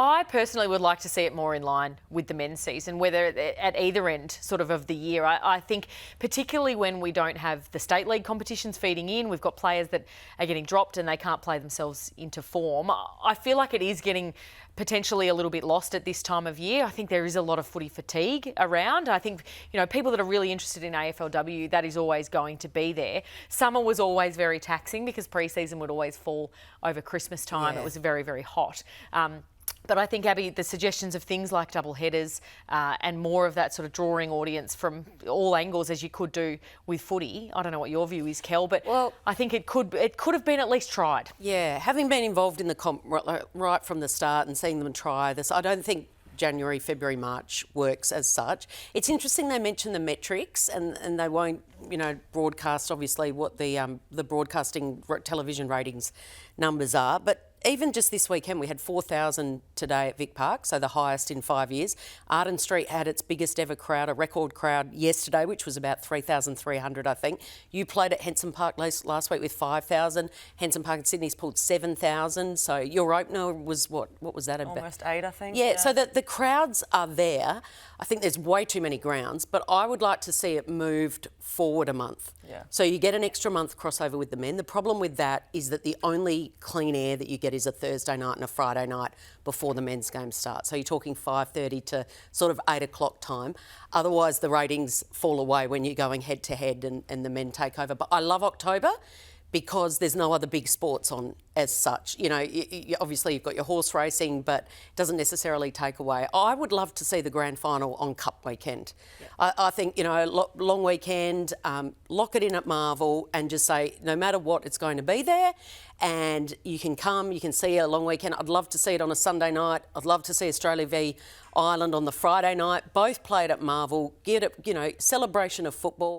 I personally would like to see it more in line with the men's season, whether at either end sort of the year. I think particularly when we don't have the state league competitions feeding in, we've got players that are getting dropped and they can't play themselves into form. I feel like it is getting potentially a little bit lost at this time of year. I think there is a lot of footy fatigue around. I think, people that are really interested in AFLW, that is always going to be there. Summer was always very taxing because pre-season would always fall over Christmas time. Yeah. It was very, very hot. But I think, Abby, the suggestions of things like double headers and more of that sort of drawing audience from all angles as you could do with footy. I don't know what your view is, Kel, but I think it could have been at least tried. Yeah, having been involved in the comp right from the start and seeing them try this, I don't think January, February, March works as such. It's interesting they mention the metrics and they won't, broadcast obviously what the broadcasting television ratings numbers are, but even just this weekend, we had 4,000 today at Vic Park, so the highest in 5 years. Arden Street had its biggest ever crowd, a record crowd yesterday, which was about 3,300, I think. You played at Henson Park last week with 5,000. Henson Park in Sydney's pulled 7,000. So your opener was what was that about? Almost 8, I think. Yeah, so the crowds are there. I think there's way too many grounds, but I would like to see it moved forward a month. Yeah. So you get an extra month crossover with the men. The problem with that is that the only clean air that you get is a Thursday night and a Friday night before the men's game starts. So you're talking 5:30 to sort of 8 o'clock time. Otherwise, the ratings fall away when you're going head to head and the men take over. But I love October because there's no other big sports on as such. Obviously you've got your horse racing, but it doesn't necessarily take away. I would love to see the grand final on Cup weekend. Yeah. I think, long weekend, lock it in at Marvel and just say, no matter what, it's going to be there and you can come, you can see a long weekend. I'd love to see it on a Sunday night. I'd love to see Australia v Ireland on the Friday night. Both played at Marvel. Get it, celebration of football.